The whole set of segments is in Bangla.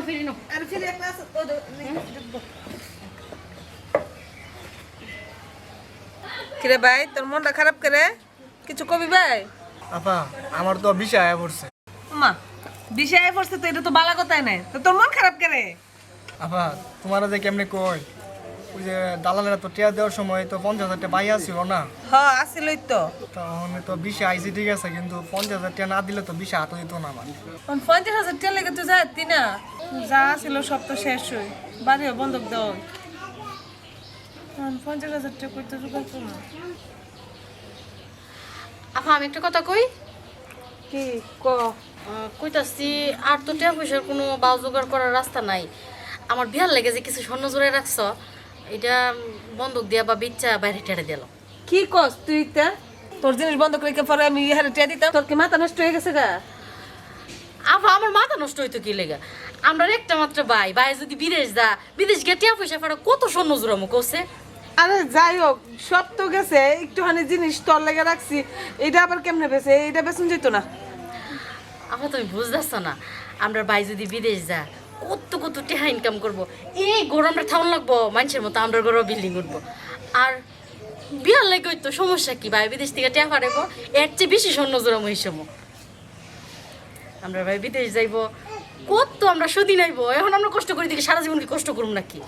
ফিরিনো আর ফিরে একটা আছে ও কিরে ভাই তোর মনটা খারাপ করে কিছু কবি ভাই? আপা আমার তো বিষয় আয়া পড়ছে। মা বিষয় পড়ছে তো এটা তো বালা কথাই নাই, তো তোর মন খারাপ করে? আপা তোমারা যে কেমনে কই ওই যে দালালেরা তো টিয়া দেওয়ার সময় তো 50,000 টাকা পাই আসছিল না, হ্যাঁ আসিলই তো। তখন তো বিষয় আইসি ঠিক আছে, কিন্তু 50,000 টাকা না দিলে তো বিষয় হাতে দিত না আমার। 50,000 টাকা লেগে তো যাতি না, যা ছিল সব তো শেষ হই, বাড়িও বন্ধক দেও। 50,000 টাকা করতে জোগাড় করো না। আফা আমি একটা কথা কই। কি ক? কইতাছি আর তো টাকা পয়সার কোনো বাউ জোগাড় করার রাস্তা নাই। আমার বিয়ার লেগে যে কিছু স্বর্ণ জোড়ায় রাখছ, এটা বন্ধক দিয়া বা বিচ্চা বাইরে টেড়ে দিল। কি কস তুই? তা তোর জিনিস বন্ধক রেখে পরে আমি ইহারে টিয়া দিতাম, তোর কি মাথা নষ্ট হয়ে গেছে গা? আফা আমার মাথা নষ্ট হইতো কি লেগে? আমরা একটা মাত্র ভাই যদি বিদেশ যা, বিদেশ গিয়ে টাকা পয়সা ফেরা কত স্বর্ণ জোড়ামো কছে। আরে যাই হোক সব তো গেছে, একটুখানি জিনিস তোর লেগে রাখছি, এটা আবার কেমনে বেছে? এটা বেচন যেত না। আফা তুমি বুঝতেছ না, আমরা ভাই যদি বিদেশ যা কত কত টাকা ইনকাম করব। এই গরমটা থাউন লাগবো মানুষের মতো, আমরা গরম বিল্ডিং উঠবো। আর বিয়ার লেগে তো সমস্যা কি, ভাই বিদেশ থেকে টাকা পাঠাবো, এর চেয়ে বেশি স্বর্ণ জোড়ামো এই সময়। আমরা ভাই বিদেশ যাইবো, কত আমরা সুদিন আইবো, এখন আমরা কষ্ট করি দেখি সারা জীবন কি কষ্ট করুম নাকি?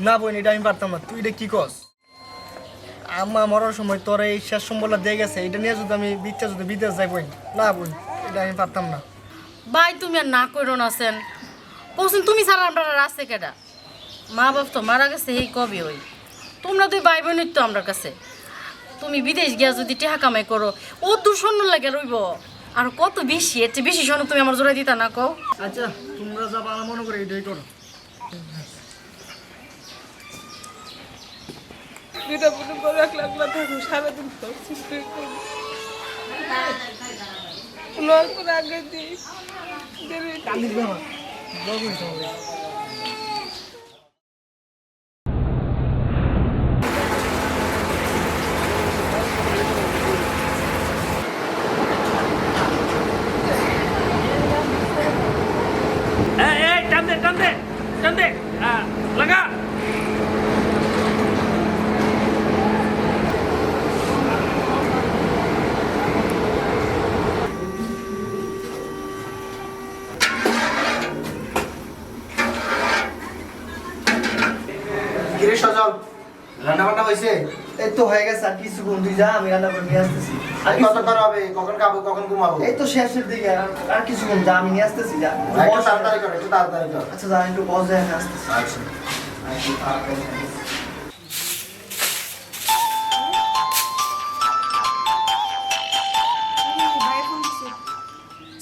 না বোন, এটা আমি পারতাম না। তুই এটা কি কস? আম্মা মরার সময় তোর এই শেষ সম্বলটা দিয়ে গেছে, এটা নিয়ে যদি আমি বিচ্ছা যদি বিদেশ যাই বোন, না বোন এটা আমি পারতাম না। ভাই তুমি আর না করো না সেন, বলছেন তুমি ছাড়া আমরা রাস্তে কেটা? মা বাপ তো মারা গেছে এই কবে ওই, তোমরা দুই ভাই বোনই তো আমার কাছে। তুমি বিদেশ গিয়া যদি টেহা কামাই করো, ও দূর স্বর্ণ লাগে রইব, আর কত বেশি, এর চেয়ে বেশি স্বর্ণ তুমি আমার জোড়াই দিতা না কও? আচ্ছা তোমরা যা ভালো মনে করে এটাই করো। দুটা বুটো করে রাখলাম না, থাকুন সারাদিন তো চিন্তাই করবো। লোক করে আগে দিই দেরি কান্দিস না মা, দোয়া করিস আমাকে। টান দে লাগা। কিরে সজল, রান্না বান্না হয়েছে? এই তো হয়ে গেছে, আর কিছুক্ষণ তুই যা, আমি রান্না করে নিয়ে আসতেছি। আর কতক্ষণ হবে? কখন খাবো, কখন ঘুমাবো? এই তো শেষের দিকে, আর কিছুক্ষণ যা, আমি নিয়ে আসতেছি। যা একটু তাড়াতাড়ি কর, একটু তাড়াতাড়ি কর। আচ্ছা যা, একটু বস যায়, আমি আসতেছি। আচ্ছা।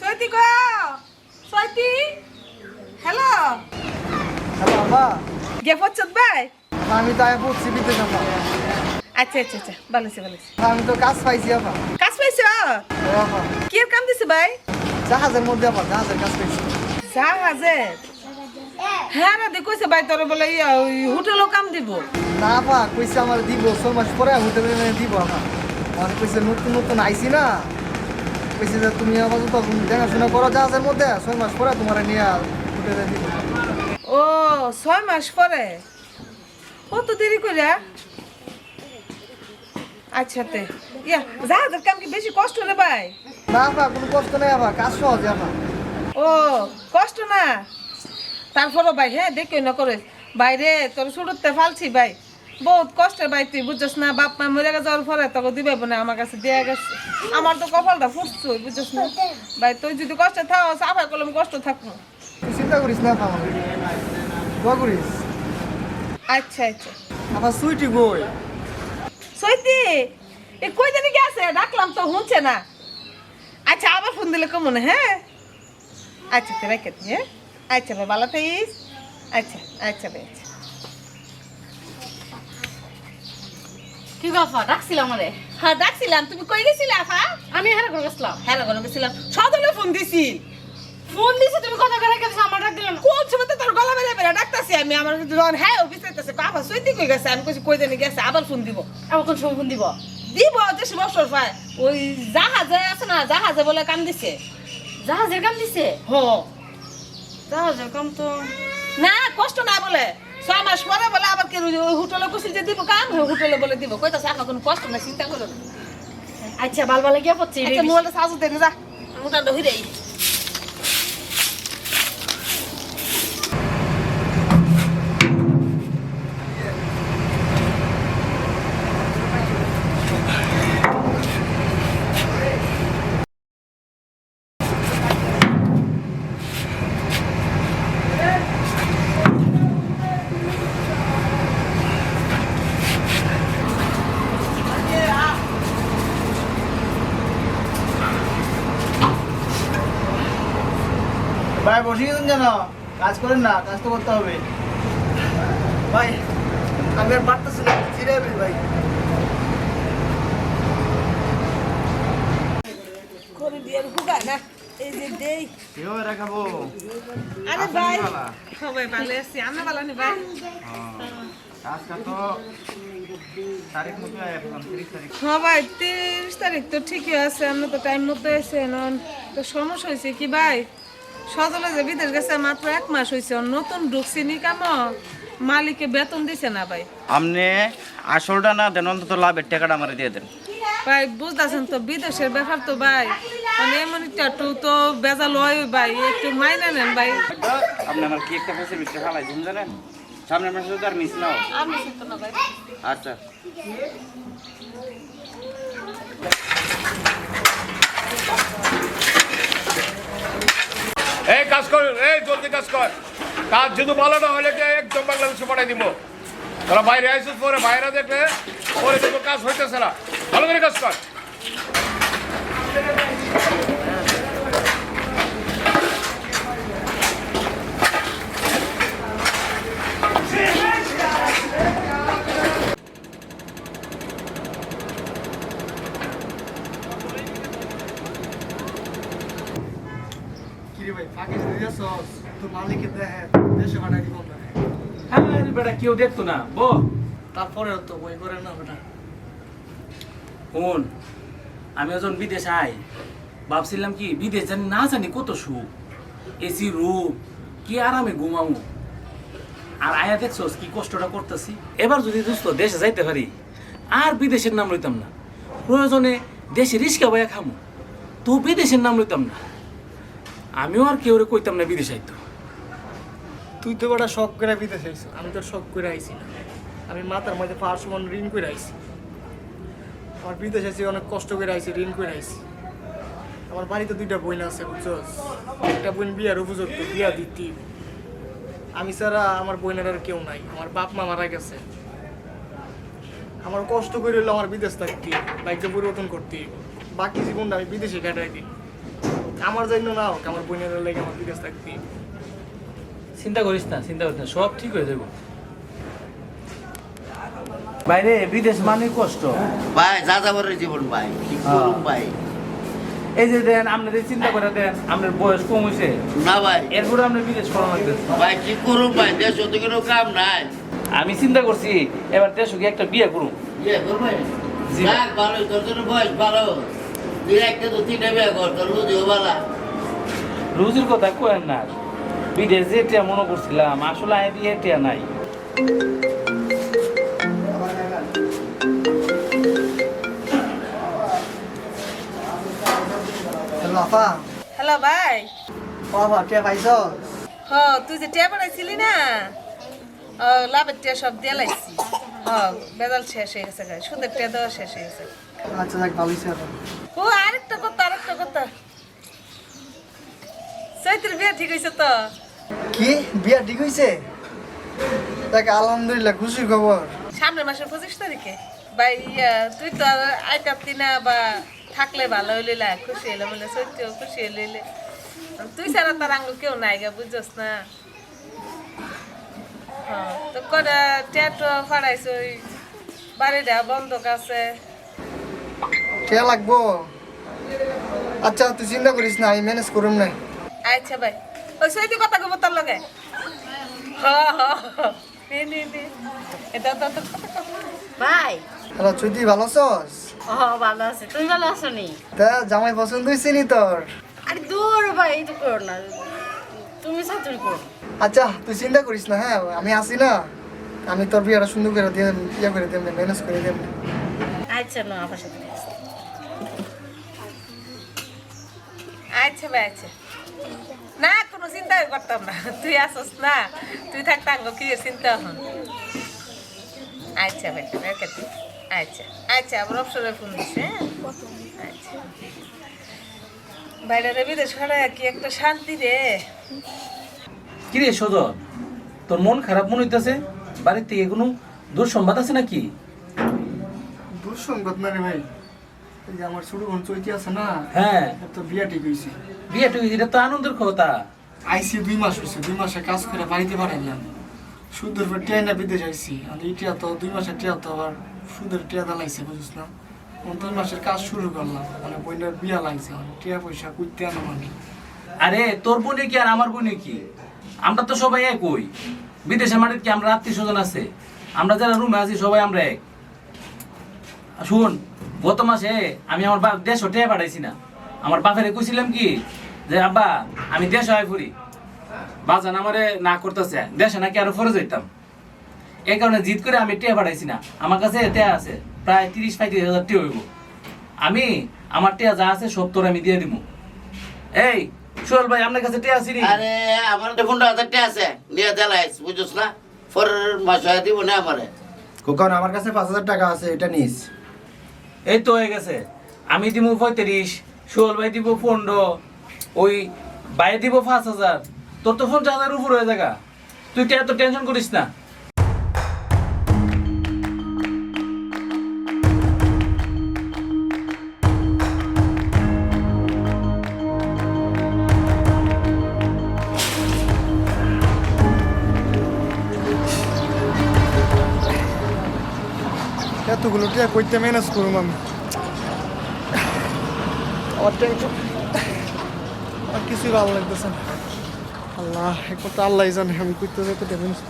চৈতি গো, চৈতি, হ্যালো হ্যালো আপা, গে পছন্দ ভাই? আমি তো আয়া পড়ছি বিদেশ আপা। আচ্ছা আচ্ছা আচ্ছা, ভালো আছে ভালো আছে। আমি তো কাজ পাইছি আপা। কাজ পাইছো? ও আপা, কি কাম দিছে ভাই? জাহাজের মধ্যে আপা, জাহাজের কাজ পাইছি। জাহাজের? হ্যাঁ না দেখছে ভাই, তোর বলে হোটেলও কাম দিব? না আপা, কইছে আমার দিব 6 মাস পরে হোটেলে দিব আপা। আমার কইছে নতুন নতুন আইছি না, কইছে যে তুমি আপাতত দেখাশোনা করো জাহাজের মধ্যে, 6 মাস পরে তোমার নিয়ে হোটেলে দিব। ও 6 মাস পরে? কত দেরি করে? আচ্ছা তে ইয়া জাহাজের কাম কি বেশি কষ্ট রে ভাই? না আপা, কোনো কষ্ট নেই আপা, কাজ সহজ আপা। ও কষ্ট না? তারপরও ভাই হ্যাঁ দেখি না করে বাইরে তোর শুরুতে ফালছি ভাই, বহুত কষ্টের ভাই, তুই বুঝছস না? বাপ মা মরে যাওয়ার পরে তোকে দিবে না, আমার কাছে দেয়া গেছে, আমার তো কপালটা ফুটছে বুঝছস না ভাই। তুই যদি কষ্টে থাও, আবার করলাম কষ্ট থাকবো। তুই চিন্তা করিস না আপা, আমাকে দোয়া করিস। আচ্ছা আচ্ছা। আপা সুইটি গই। সৈতি এ কই জানি গেছে, ডাকলাম তো শুনছে না। আচ্ছা আবার ফোন দিলে কমনে? হ্যাঁ আচ্ছা তো রেখে দিই। হ্যাঁ আচ্ছা ভাই, ভালো থাকিস। আচ্ছা আচ্ছা ভাই আচ্ছা। কি বাবা ডাকছিলাম আমারে? হ্যাঁ ডাকছিলাম, তুমি কই গেছিলে আফা? আমি হেরা করে গেছিলাম। হ্যাঁ গেল গেছিলাম, সদলে ফোন দিছি। ফোন দিছে তুমি কথা করে গেছো, আমার ডাক দিলাম। কোন সময় তো তোর গলা বেড়ে বেড়ে ডাকতাছি আমি, আমার যখন হ্যাঁ অফিস যাইতেছে, আফা সৈতি কই গেছে, আমি কইছি কই জানি গেছে, আবার ফোন দিব। আমার কোন সময় ফোন দিব? দিব যে সে বছর পায়, ওই জাহাজে আছে না, জাহাজে বলে কাম দিছে। জাহাজের কাম দিছে? হ জাহাজের কাম তো না কষ্ট না বলে 6 মাস পরে বলে আবার কি হোটেলে কুছিল যে দিব কাম হোটেলে বলে দিব কইতাছে আমার কোনো কষ্ট না চিন্তা করো না আচ্ছা বালবালা গিয়া পড়ছে আচ্ছা মোবাইলটা সাজু দে যা মোটা দহি দেই ভাই বসে গেছেন যেন কাজ করেন না, কাজ তো করতে হবে। ভাই আমি আর পারতেছি না, ফিরে যাবে ভাই। করে দিয়ে হুগা না এই যে দেই কিভাবে রাখাবো? আরে ভাই সবাই ভালো আছি আমি ভালো নি ভাই কাজটা তো তারিখ মতো এখন 30 তারিখ। হ্যাঁ ভাই 30 তারিখ তো ঠিকই আছে আমরা তো টাইম মতো এসে নন তো সমস্যা হয়েছে কি ভাই সজলে যে বিদেশ গেছে মাত্র 1 মাস হয়েছে নতুন ঢুকছি নি কাম মালিকে বেতন দিছে না ভাই আপনি আসলটা না দেন অন্তত লাভের টাকাটা আমার দিয়ে দেন। ভাই বুঝতেছেন তো বিদেশের ব্যাপার তো ভাই মানে এমন একটু তো বেজাল হয় ভাই একটু মাইনা নেন ভাই আপনি আমার কি একটা ফেসিলিটি ফালাইছেন জানেন, সামনের মাসে তো আর মিস নাও। আমি চিন্তা না ভাই আচ্ছা এই কাজ কর, এই জলদি কাজ কর। কাজ যদি ভালো না হলে কি একদম বাংলাদেশে পাঠাই দিব। তোরা বাইরে আইসিস পরে বাইরে দেখলে পরে দেখবো কাজ হইতেছে না। ভালো করে কাজ কর। কিরে ভাই ফাঁকি দিয়ে যাচ্ছস, তোর মালিকে দেখে দেশে পাঠাই দিব না। হ্যাঁ বেটা কেউ দেখতো না বো। তারপরেও তো বই করে না বেটা। কোন আমি যখন বিদেশ আই ভাবছিলাম কি বিদেশ জানি না জানি কত সুখ, এসি রুম, কি আরামে ঘুমামু। আর আয়া দেখছোস কি কষ্টটা করতেছি। এবার যদি দোস্ত দেশে যাইতে পারি আর বিদেশের নাম লইতাম না, প্রয়োজনে দেশে রিস্কা বয়া খামু, তো বিদেশের নাম লইতাম না। আমিও আর কেউ কইতাম না বিদেশ আইতো। তুই তো বেটা শখ করে বিদেশে আইছিস, আমি তো শখ করে আইছি না। আমি মাথার মধ্যে 500 মন ঋণ করে আইছি। আমার বিদেশে আইছি অনেক কষ্ট করে আইছি, ঋণ করে আইছি। আমার বাড়িতে 2টা বোন আছে বুঝছস, একটা বোন বিয়ার উপযুক্ত, বিয়া দিতি। আমি ছাড়া আমার বোনের আর কেউ নাই, আমার বাপ মা মারা গেছে। আমার কষ্ট করে হলো আমার বিদেশ থাকতি, বাইকটা পরিবর্তন করতি, বাকি জীবনটা আমি বিদেশে কাটাই দিই। আমার জন্য না হোক, আমার বোনের লেগে আমার বিদেশ থাকতি। চিন্তা করিস না, চিন্তা করিস না, সব ঠিক হয়ে যাবো। বাইরে বিদেশ মানে কষ্ট। ভাই যা যাবারের জীবন ভাই, কি করুম ভাই। এই যে দেন আপনাদের চিন্তা করে দেন, আপনার বয়স কম হয়েছে না ভাই, এরপরে আপনি বিদেশ করা লাগতেছে। ভাই কি করুম ভাই, দেশ তো কোনো কাম নাই। আমি চিন্তা করছি এবার দেশে গিয়ে একটা বিয়ে করুন। ইয়ে করবেন জি। যাক ভালো, তোর জন্য বয়স ভালো। তুই একটা তো 3টা বিয়ে কর, তোর বুঝিও ভালো। রুজির কথা কয়েন না, বিদেশ যে টিয়া মনে করছিলাম আসলে আয় দিয়ে টিয়া নাই। হ্যালো আপা। হ্যালো ভাই বাবা কে পাইছস? হ তুই যে টিয়া বানাইছিলি না লাভের টিয়া সব দিয়ে লাইছি বেজাল শেষ হয়ে গেছে গাই সুদের টিয়া দেওয়া শেষ হয়ে গেছে আচ্ছা যাক ভালোই ছিল। ও আরেকটা কথা চৈত্রের বিয়ে ঠিক হয়েছে তো কি বিয়া ঠিক হইছে? দেখ আলহামদুলিল্লাহ, খুশির খবর। সামনের মাসের 25 তারিখে ভাই তুই তো আর আইতাতি না বা থাকলে ভালো হইলে খুশি হইলে বলে চৈত্র খুশি হইলে তুই ছাড়া তার আঙ্গ কেউ নাই গা বুঝছস না তো কটা ট্যাটো ফাড়াইছ ওই বাড়িটা বন্ধক আছে কে লাগবো? আচ্ছা তুই চিন্তা করিস না, আমি ম্যানেজ করুম না। আচ্ছা ভাই ওই সৈতি কথা কব তার লগে এটা তো ভাই হ্যালো চৈতি, ভালো আছস? ও ভালো আছে, তুমি ভালো আছো নি? তা জামাই পছন্দ হয়েছে নি তোর? আরে দূর ভাই এই তো করো না, তুমি চাতুরি করো। আচ্ছা তুই চিন্তা করিস না, হ্যাঁ আমি আসি না, আমি তোর বিয়েটা সুন্দর করে দিয়ে ইয়ে করে দেব, ম্যানেজ করে দেব। আচ্ছা না আমার সাথে আচ্ছা ভাই আচ্ছা, না কোনো চিন্তাই করতাম না, তুই আসস না, তুই থাক টাঙ্গ কি চিন্তা হন। আচ্ছা ভাই ওকে, আচ্ছা আচ্ছা আবার অবসরে ফোন দিছে। আচ্ছা বাইরে বিদেশ করা কি একটা শান্তি রে। কি রে সজল, তোর মন খারাপ মনে হইতেছে? বাড়ির থেকে কোনো দুঃসংবাদ আছে নাকি? দুঃসংবাদ না রে ভাই, এই যে আমার ছোট বোন চৈতি আছে না, হ্যাঁ, ওর তো বিয়া ঠিক হয়েছে। বিয়ে টুই এটা তো আনন্দের কথা। আইসি 2 মাস হয়েছে, 2 মাসে কাজ করে বাড়িতে পাঠাইলাম, সুদের উপর টিয়া বিদেশ আইসি, আর এই টিয়া তো 2 মাসের টিয়া তো আবার সুদের টিয়া দালাইছে, বুঝিস না? 2 মাসের কাজ শুরু করলাম, মানে বোনের বিয়া লাগছে, টিয়া পয়সা কুইতে আনো মানে। আরে তোর বোনে কি আর আমার বোনে কি? আমরা তো সবাই এক ওই বিদেশের মাটির কি আমরা আত্মীয় স্বজন আছে? আমরা যারা রুমে আছি সবাই আমরা এক। শুন, গত মাসে আমি আমার বাপ দেশ টেয়া পাঠাইছি না, আমার বাপেরে কইছিলাম কি যে আব্বা আমি দেশ হয় ফুরি, বাজান আমারে না করতেছে, দেশে নাকি আরো ফরে যাইতাম। এই কারণে জিদ করে আমি টিয়া পাঠাইছি না। আমার কাছে টিয়া আছে প্রায় 30-35 হাজার টিয়া হইব। আমি আমার টিয়া যা আছে সব তোর আমি দিয়ে দিব। এই সোহেল ভাই, আপনার কাছে টিয়া আছে নি? আরে আমার তো 15,000 টাকা আছে, নিয়ে চালাইস বুঝছ না, পরের মাসে দিব না আমারে। খোকন আমার কাছে 5,000 টাকা আছে, এটা নিস। এই তো হয়ে গেছে, আমি দিব 35, সোহেল ভাই দিব 15, ওই ভাই দিব 5,000, তোর তো 50,000 উপর হয়ে যাগা। তুই এত টেনশন করিস না। এতগুলো টিয়া কইতে ম্যানেজ করুম আমি, আমার টেনশন, আমার কিছুই ভালো লাগতেছে না। আল্লাহ একমাত্র আল্লাহ জানে আমি কইতে যেতে ম্যানেজ।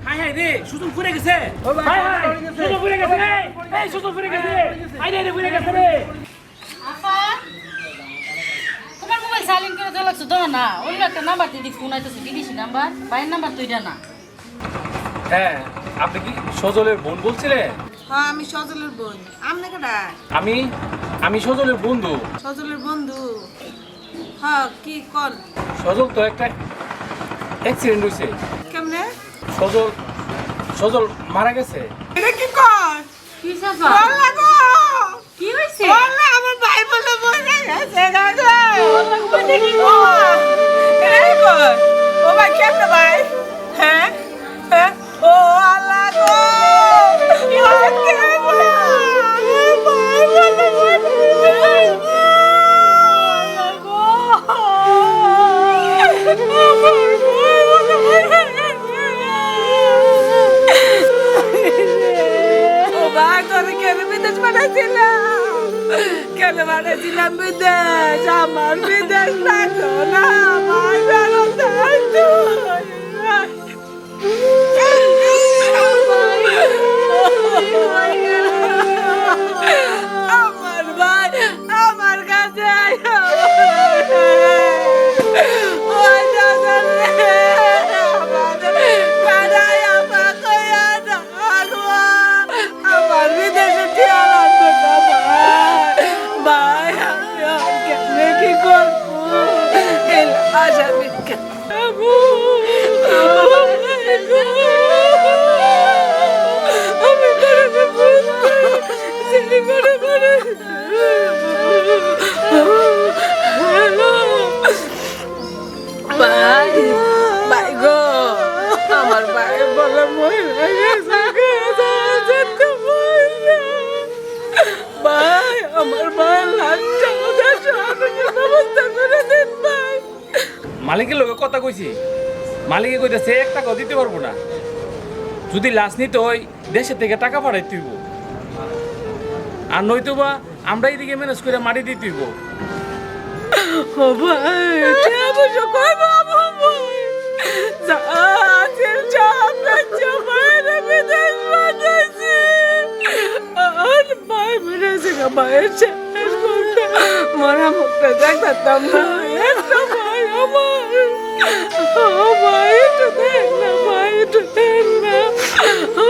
হাই হাই রে, সুজন ফুরে গেছে। হাই হাই, সুজন ফুরে গেছে রে। এই সুজন ফুরে গেছে। হাই রে ফুরে গেছে রে। আপা তোমার মোবাইল সাইলেন্ট করে দেওয়া লাগছে তো না, অন্য একটা নাম্বার দিদি ফোন আইতেছে, বিদেশি নাম্বার, বাইরের নাম্বার তো এটা না। হ্যাঁ, আপনি কি সজলের বোন বলছিলেন? হ্যাঁ আমি সজলের বোন, আমনে কেডা? আমি সজলের বন্ধু। সজলের বন্ধু? হ্যাঁ কি কোন? সজল তো একটা অ্যাক্সিডেন্ট হয়েছে। কেমনে? সজল মারা গেছে। এটা কি কর? কি সাফা? আল্লাহ গো, কি হইছে? আল্লাহ আমার ভাই বলে মরে গেছে দাদা। আল্লাহ গো এটা কি কর? এই কর ও ভাই কেমনে ভাই? হ্যাঁ হ্যাঁ ও আল্লাহ গো কি হচ্ছে বলে ভাই বলে মরে গেছে। আল্লাহ গো ভাই তোর কেন বিদেশ পাঠাইছিলাম? কেন পাঠাইছিলাম বিদেশ? আমার বিদেশ লাগতো না, ভাই বেরোত আমার ভাই আমার কাছে আমার বিদেশে ঠিয়া লাগতো না ভাই, আমি আর কেমনে কি করবো? আশা বিজ্ঞান আমি ভাই ভাই গো, আমার ভাই বলে মরে গেছে ভাই, আমার ভাই লাগছে ব্যবস্থা করে দিন ভাই। মালিকের লোকে কথা কইছি, মালিকে কইতেছে 1 টাকাও দিতে পারবো না, যদি লাশ নিতে হয় দেশে থেকে টাকা পাঠাইতে হইব, আর নয়তো বা আমরা এইদিকে ম্যানেজ করে মাটি দিতে হইব। ও ভাই টাকা পয়সা কই বাবা ভাই যা আছে সব রাজ্য বাইরে বিদেশ পাঠাইছি আর ভাই মেরেছে গা ভাইয়ের শেষ করতে মরা মুখটা দেখতাম না একটা ভাই আমার ও ভাই একটু দেখ না ভাই একটু দেখ না ও